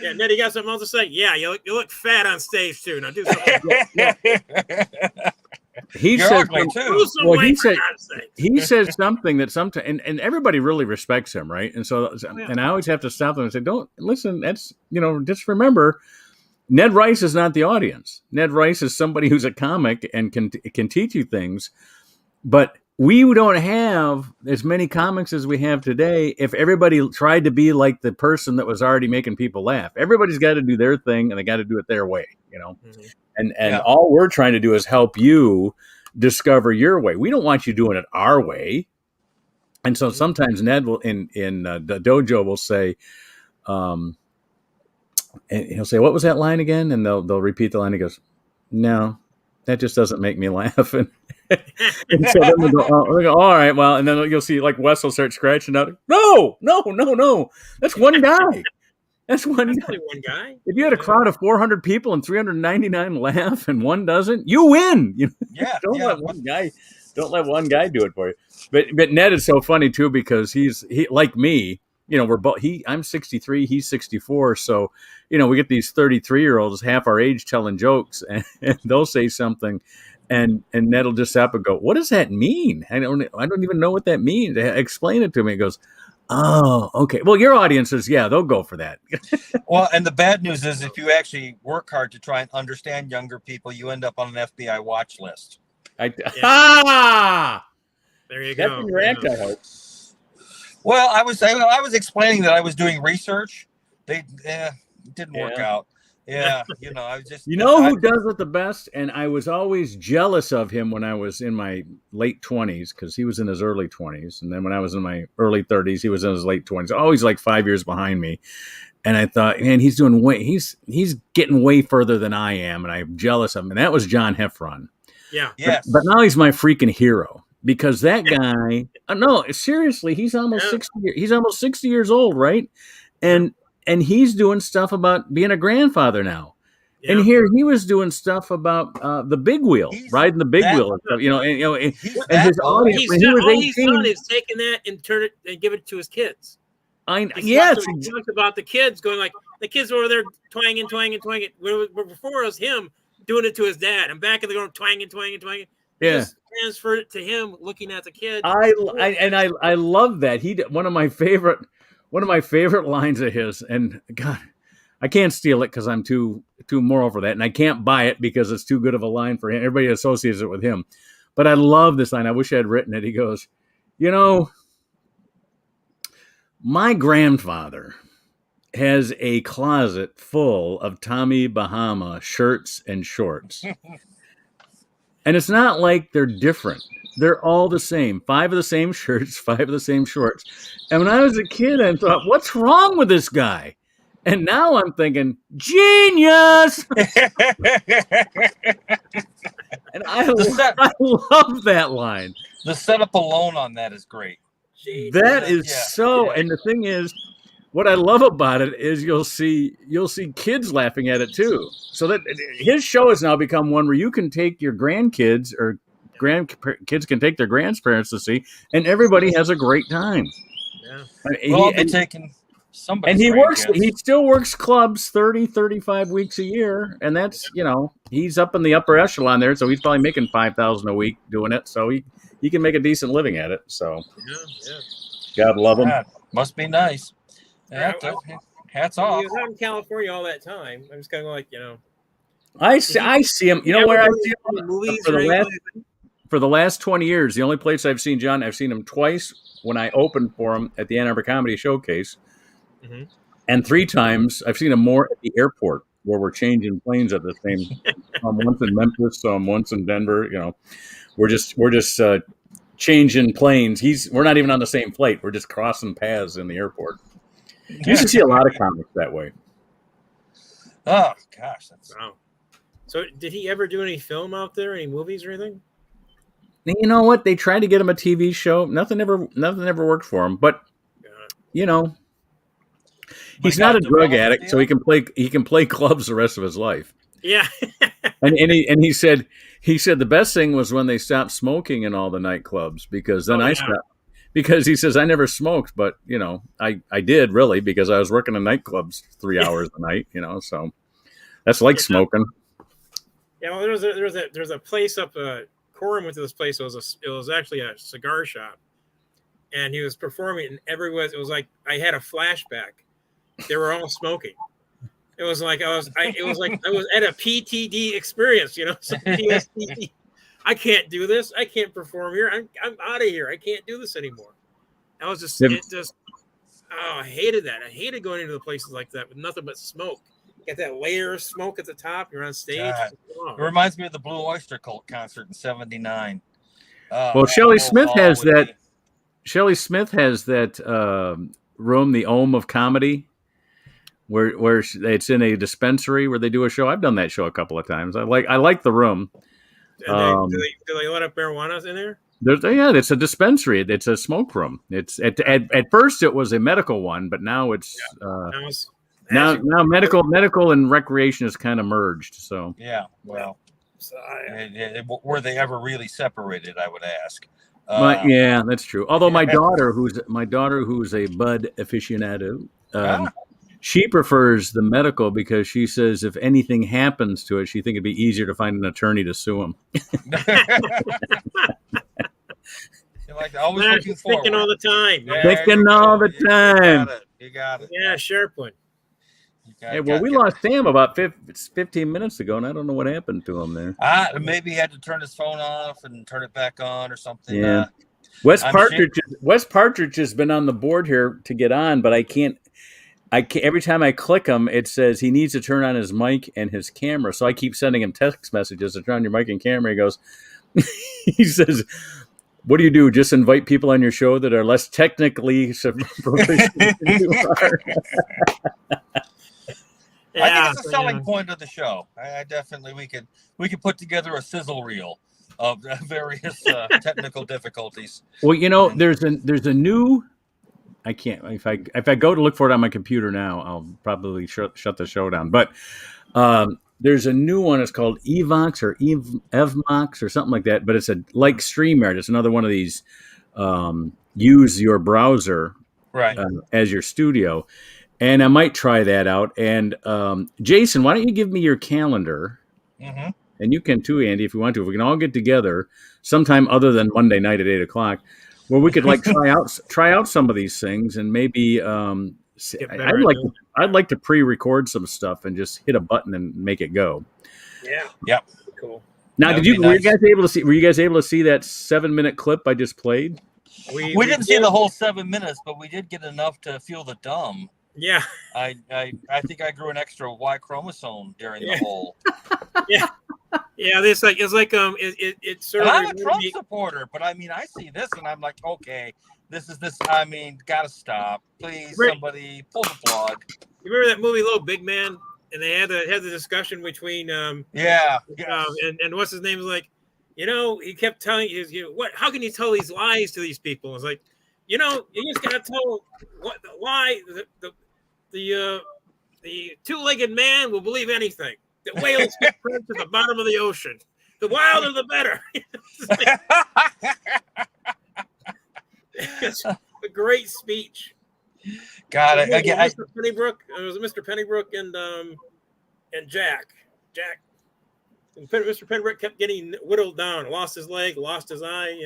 Yeah, Ned, you got something else to say? Yeah, you look fat on stage too. Now do something. He said something that sometimes, and everybody really respects him, right? And so, and I always have to stop them and say, "Don't listen." That's, you know, just remember, Ned Rice is not the audience. Ned Rice is somebody who's a comic and can teach you things, but we don't have as many comics as we have today. If everybody tried to be like the person that was already making people laugh, everybody's got to do their thing and they got to do it their way, you know. Mm-hmm. And all we're trying to do is help you discover your way. We don't want you doing it our way. And so sometimes Ned will in the dojo will say, and he'll say, "What was that line again?" And they'll repeat the line. He goes, "No, that just doesn't make me laugh." And so then we'll go, "All right, well," and then you'll see like Wes will start scratching out. No, that's one guy. That's only one guy. If you had a crowd of 400 people and 399 laugh and one doesn't, you win. You know? Yeah. Don't let one guy do it for you. But Ned is so funny too because he like me. You know, we're both. I'm 63. He's 64. So, you know, we get these 33-year-olds half our age telling jokes, and they'll say something, and Ned will just up and go, "What does that mean? I don't even know what that means. Explain it to me." He goes, "Oh, okay. Well, your audiences, yeah, they'll go for that." Well, and the bad news is if you actually work hard to try and understand younger people, you end up on an FBI watch list. There you That's go. your act, I hope. Well, I was explaining that I was doing research. It didn't work out. Yeah, you know, I was just. You know who does it the best? And I was always jealous of him when I was in my late 20s because he was in his early 20s. And then when I was in my early 30s, he was in his late 20s. Always like 5 years behind me. And I thought, man, he's getting way further than I am. And I'm jealous of him. And that was John Heffron. Yeah. Yes. But now he's my freaking hero because that guy, no, seriously, he's almost 60. He's almost 60 years old, right? And he's doing stuff about being a grandfather now. Yeah. And here he was doing stuff about the big wheel, riding the big wheel, and stuff, and his audience. All he's done is taken that and turn it and give it to his kids. Yes. He talks about the kids going like the kids over there twanging. Before it was him doing it to his dad, and back in the room twanging. Yeah. Just transferred it to him looking at the kid. I love that. One of my favorite lines of his, and God, I can't steal it because I'm too moral for that, and I can't buy it because it's too good of a line for him. Everybody associates it with him. But I love this line. I wish I had written it. He goes, my grandfather has a closet full of Tommy Bahama shirts and shorts. And it's not like they're different. They're all the same. 5 of the same shirts, 5 of the same shorts. And when I was a kid, I thought, what's wrong with this guy? And now I'm thinking, genius! And I love that line. The setup alone on that is great. That is so. And the thing is, what I love about it is you'll see kids laughing at it too. So that his show has now become one where you can take your grandkids or grandkids can take their grandparents to see, and everybody has a great time. Yeah. I'll be taking somebody. And he still works clubs 30, 35 weeks a year. And that's, he's up in the upper echelon there. So he's probably making $5,000 a week doing it. So he can make a decent living at it. So God love him. Must be nice. Hats off. He was out in California all that time. I'm just kind of like, I see him. You know where I see him? Movies for the last 20 years. The only place I've seen John, I've seen him twice when I opened for him at the Ann Arbor Comedy Showcase. Mm-hmm. And 3 times I've seen him more at the airport where we're changing planes at the same once in Memphis, once in Denver. We're just changing planes. We're not even on the same flight. We're just crossing paths in the airport. You used to see a lot of comics that way. Oh gosh, that's wow. So did he ever do any film out there, any movies or anything? You know what? They tried to get him a TV show. Nothing ever worked for him. But he's not a drug addict, so he can play clubs the rest of his life. Yeah. and he said the best thing was when they stopped smoking in all the nightclubs, because then I stopped. Because he says I never smoked, but I did really, because I was working in nightclubs 3 hours a night. So that's like smoking. Yeah, well, there's a place up. Corin went to this place. It was actually a cigar shop, and he was performing, and everyone. It was like I had a flashback. They were all smoking. It was like I was at a PTD experience, some PSTD. I can't do this. I can't perform here. I'm out of here. I can't do this anymore. I was I hated that. I hated going into the places like that with nothing but smoke. You got that layer of smoke at the top. You're on stage. It reminds me of the Blue Oyster Cult concert in '79. Well, Shelley Smith has that. Shelley Smith has that room, the Ohm of Comedy, where it's in a dispensary where they do a show. I've done that show a couple of times. I like the room. And do they let up marijuana in there? It's a dispensary. It's a smoke room. It's at first it was a medical one, but now it's now medical and recreation is kind of merged. So were they ever really separated? I would ask. That's true. Although my daughter, who's a bud aficionado, she prefers the medical because she says if anything happens to it, she think it'd be easier to find an attorney to sue him. You're like always looking forward. Thinking all the time. Thinking all the time. You got it. Yeah, sharp one. Hey, well, we lost Sam about 15 minutes ago, and I don't know what happened to him there. Maybe he had to turn his phone off and turn it back on or something. Yeah. Wes Partridge has been on the board here to get on, but I can't. Every time I click him, it says he needs to turn on his mic and his camera. So I keep sending him text messages to turn on your mic and camera. He goes, he says, "What do you do? Just invite people on your show that are less technically proficient than you are." I think it's a selling point of the show. I definitely we could put together a sizzle reel of various technical difficulties. Well, there's a new. I can't. If I go to look for it on my computer now, I'll probably shut the show down. But there's a new one. It's called Evox or Evmox or something like that. But it's like StreamYard. It's another one of these use your browser Right. as your studio, and I might try that out. And Jason, why don't you give me your calendar? Mm-hmm. And you can too, Andy, if you want to. If we can all get together sometime other than Monday night at 8:00, where we could like try out some of these things, and maybe Get better at doing I'd like to pre-record some stuff and just hit a button and make it go. it. Yeah. Yep. Cool. Now, That would be were you nice. guys able to see? Were you guys able to see that 7-minute clip I just played? We didn't see the whole 7 minutes, but we did get enough to feel the dumb. Yeah. I think I grew an extra Y chromosome during the whole. Yeah. Yeah. It's like it's sort And of. I'm a Trump supporter, but I mean, I see this and I'm like, okay, this. I mean, gotta stop, please. Right. Somebody pull the plug. You remember that movie Little Big Man? And they had the discussion between Yeah. and what's his name was like, he kept telling what? How can you tell these lies to these people? It's like, you just gotta tell what the lie. The two-legged man will believe anything. The whales get to the bottom of the ocean. The wilder, the better. It's a great speech. Got it. Again, Mr. Pennybrook. It was Mr. Pennybrook and Jack. And Mr. Pennybrook kept getting whittled down. Lost his leg, lost his eye.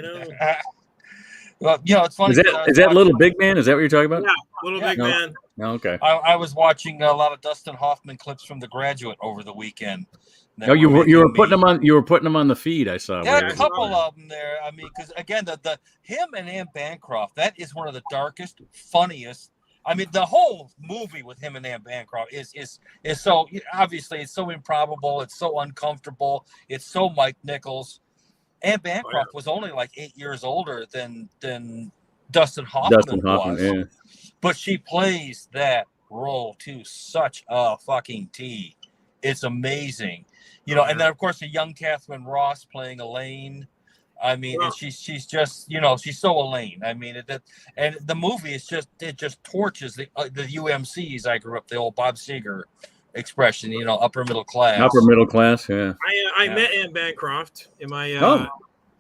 Well, it's funny. Is that Little Big Man? Is that what you're talking about? Yeah, Little Big Man. No, okay. I was watching a lot of Dustin Hoffman clips from The Graduate over the weekend. Oh, you were putting them on. You were putting them on the feed. I saw. Yeah, a couple of them there. I mean, because again, the him and Anne Bancroft, that is one of the darkest, funniest. I mean, the whole movie with him and Anne Bancroft is so obviously it's so improbable. It's so uncomfortable. It's so Mike Nichols. Anne Bancroft was only like 8 years older than Dustin Hoffman was. Yeah. But she plays that role to such a fucking T. It's amazing. And then of course the young Catherine Ross playing Elaine. I mean, and she's just, she's so Elaine. I mean, and the movie is just torches the UMCs. I grew up, the old Bob Seger expression, upper middle class. Upper middle class, yeah. I met Anne Bancroft in my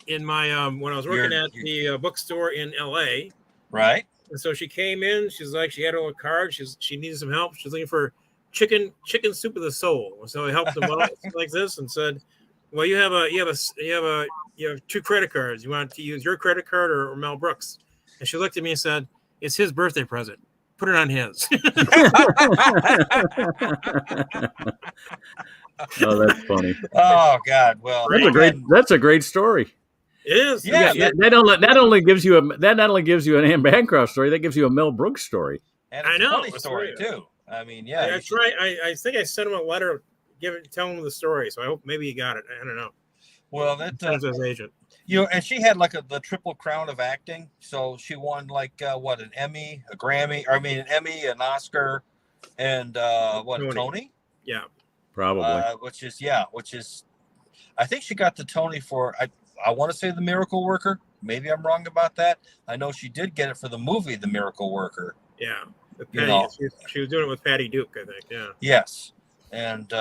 when I was working at the bookstore in L.A. Right. And so she came in. She's like, she had a little card. She needed some help. She's looking for chicken soup of the soul. So I helped them out like this and said, well, you have 2 credit cards. You want to use your credit card or Mel Brooks? And she looked at me and said, it's his birthday present. Put it on his. Oh, that's funny. Oh God. Well, that's a great story. It is. Yeah. That only gives you an Anne Bancroft story. That gives you a Mel Brooks story. And I know. Funny story too. I mean, I tried. I think I sent him a letter, telling him the story. So I hope maybe he got it. I don't know. Well, that his agent. And she had like the triple crown of acting. So she won like an Emmy, a Grammy, an Emmy, an Oscar, and a Tony? Yeah, probably. Which is, I think she got the Tony for I want to say The Miracle Worker. Maybe I'm wrong about that. I know she did get it for the movie The Miracle Worker. Yeah, she was doing it with Patty Duke, I think. Yeah. Yes, and.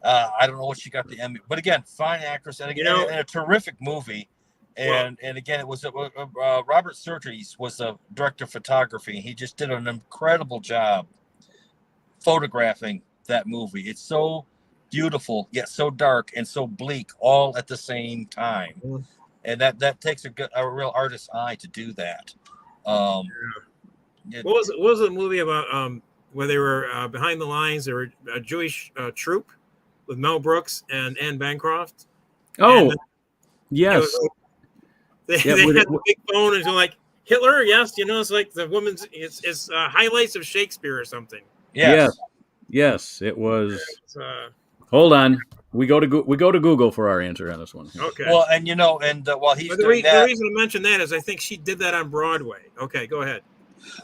I don't know what she got the Emmy, but again, fine actress, and again, and a terrific movie, and again, it was Robert Surtees was the director of photography. He just did an incredible job photographing that movie. It's so beautiful, yet so dark and so bleak, all at the same time, and that takes a real artist's eye to do that. What was the movie about? Where they were behind the lines? They were a Jewish troupe with Mel Brooks and Anne Bancroft. Oh, yes. They had the big phone and they're like, Hitler, yes. It's like the woman's, it's highlights of Shakespeare or something. Yes, it was. Hold on. We go to Google for our answer on this one. Okay. Well, and while he's the reason I mentioned that is I think she did that on Broadway. Okay, go ahead.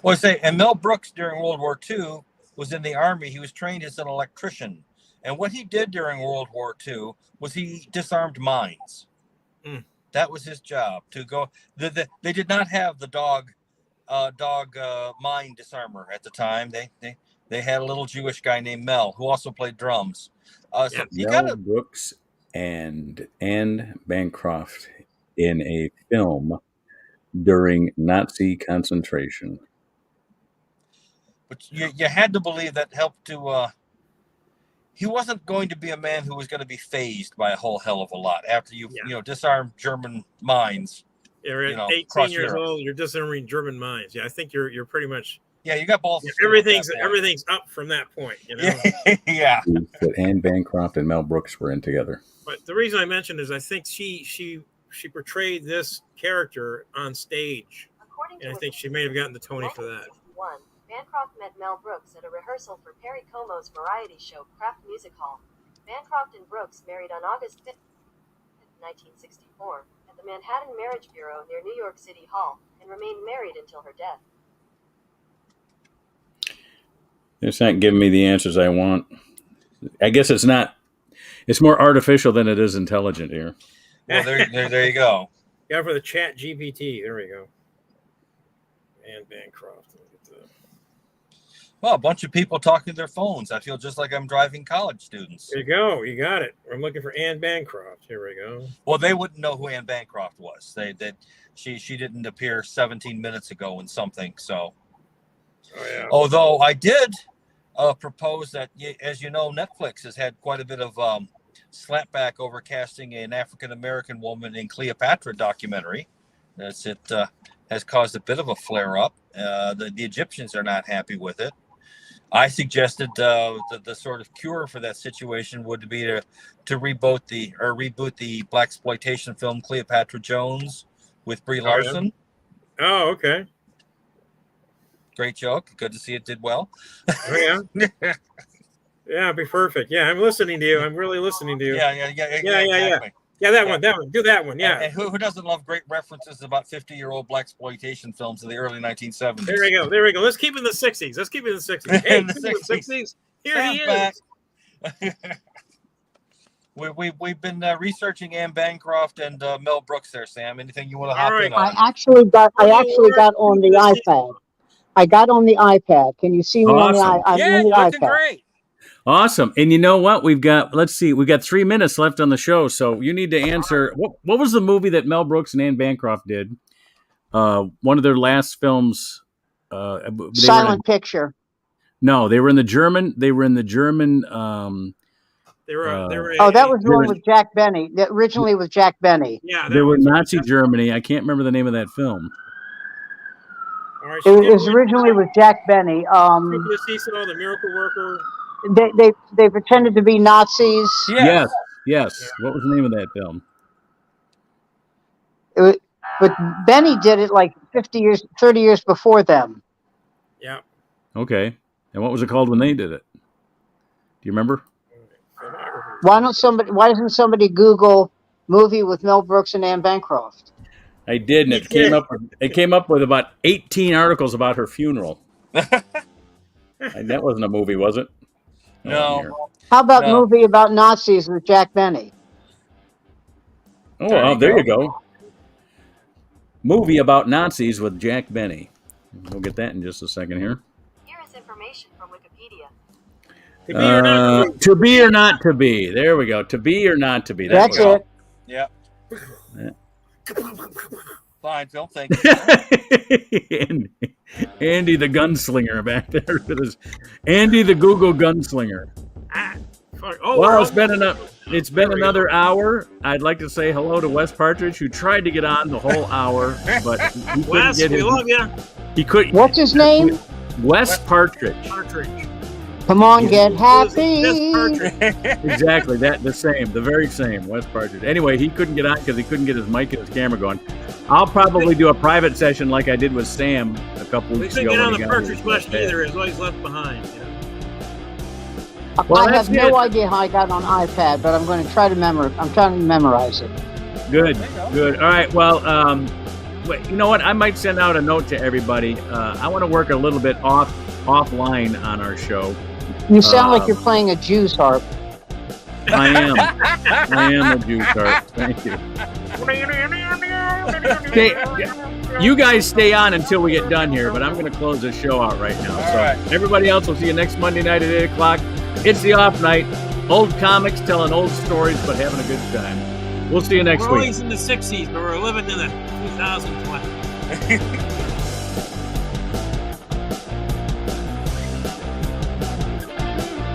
Well, and Mel Brooks during World War II was in the Army. He was trained as an electrician. And what he did during World War II was he disarmed mines. That was his job to go. They did not have the dog mine disarmer at the time. They had a little Jewish guy named Mel who also played drums. So Mel Brooks and Anne Bancroft in a film during Nazi concentration. But you had to believe that helped to. He wasn't going to be a man who was going to be fazed by a whole hell of a lot after you disarmed German minds. You're at 18 years old. You're disarming German minds. Yeah, I think you're pretty much. Yeah, you got balls. Everything's up from that point. You know. Yeah. That Anne Bancroft and Mel Brooks were in together. But the reason I mentioned is I think she portrayed this character on stage, and I think she may have gotten the Tony for that. Bancroft met Mel Brooks at a rehearsal for Perry Como's variety show Kraft Music Hall. Bancroft and Brooks married on August 5th, 1964, at the Manhattan Marriage Bureau near New York City Hall, and remained married until her death. It's not giving me the answers I want. I guess it's not. It's more artificial than it is intelligent here. Well, there you go. Yeah, for the chat GPT. There we go. And Bancroft. Well, a bunch of people talking to their phones. I feel just like I'm driving college students. There you go. You got it. I'm looking for Anne Bancroft. Here we go. Well, they wouldn't know who Anne Bancroft was. She didn't appear 17 minutes ago in something. So, although I did propose that, as you know, Netflix has had quite a bit of slapback over casting an African American woman in Cleopatra documentary. It has caused a bit of a flare up. The Egyptians are not happy with it. I suggested the sort of cure for that situation would be to reboot the blaxploitation film Cleopatra Jones with Brie Larson. Oh, okay. Great joke. Good to see it did well. Oh, yeah. Yeah, it'd be perfect. Yeah, I'm listening to you. I'm really listening to you. Yeah. Exactly. Yeah, that one. Do that one. Yeah. And who doesn't love great references about 50-year-old blaxploitation films of the early 1970s? There we go. Let's keep it in the 60s. Hey, in the 60s. Here he is. We've been researching Anne Bancroft and Mel Brooks there, Sam. Anything you want to hop in on? I actually got on the iPad. I got on the iPad. Can you see me on the iPad? On the iPad. Great. Awesome. And you know what? We've got 3 minutes left on the show. So you need to answer. What was the movie that Mel Brooks and Anne Bancroft did? One of their last films. Silent Picture. No, they were in the German. They were. That was the one with Jack Benny. Originally with Jack Benny. Yeah, they were Nazi Germany. I can't remember the name of that film. Right, it was originally with Jack Benny. The Miracle Worker. They pretended to be Nazis. Yes. What was the name of that film? But Benny did it like 30 years before them. Yeah. Okay. And what was it called when they did it? Do you remember? Why doesn't somebody Google movie with Mel Brooks and Anne Bancroft? I did, and it came up with about 18 articles about her funeral. And that wasn't a movie, was it? No. How about movie about Nazis with Jack Benny? Oh, there you go. Movie about Nazis with Jack Benny. We'll get that in just a second here. Here is information from Wikipedia. To be or not to be. There we go. To be or not to be. That's it. Yeah. Fine, Phil. Thank you. Andy the gunslinger back there with his Andy the Google gunslinger. Well, it's been another hour. I'd like to say hello to Wes Partridge, who tried to get on the whole hour, but he couldn't get we love you. He couldn't. What's his name? Wes Partridge. Come on, get happy. Exactly, the very same, Wes Partridge. Anyway, he couldn't get on because he couldn't get his mic and his camera going. I'll probably do a private session like I did with Sam a couple weeks ago. He couldn't get on the Partridge bus either. He's always left behind. Well, I have no idea how I got on iPad, but I'm going to try to I'm trying to memorize it. Good. All right. Well, you know what? I might send out a note to everybody. I want to work a little bit offline on our show. You sound like you're playing a Jew's harp. I am a Jew's harp. Thank you. You guys stay on until we get done here, but I'm going to close this show out right now. Everybody else will see you next Monday night at 8 o'clock. It's the off night. Old comics telling old stories, but having a good time. We'll see you next week. We're always in the 60s, but we're living in the 2020.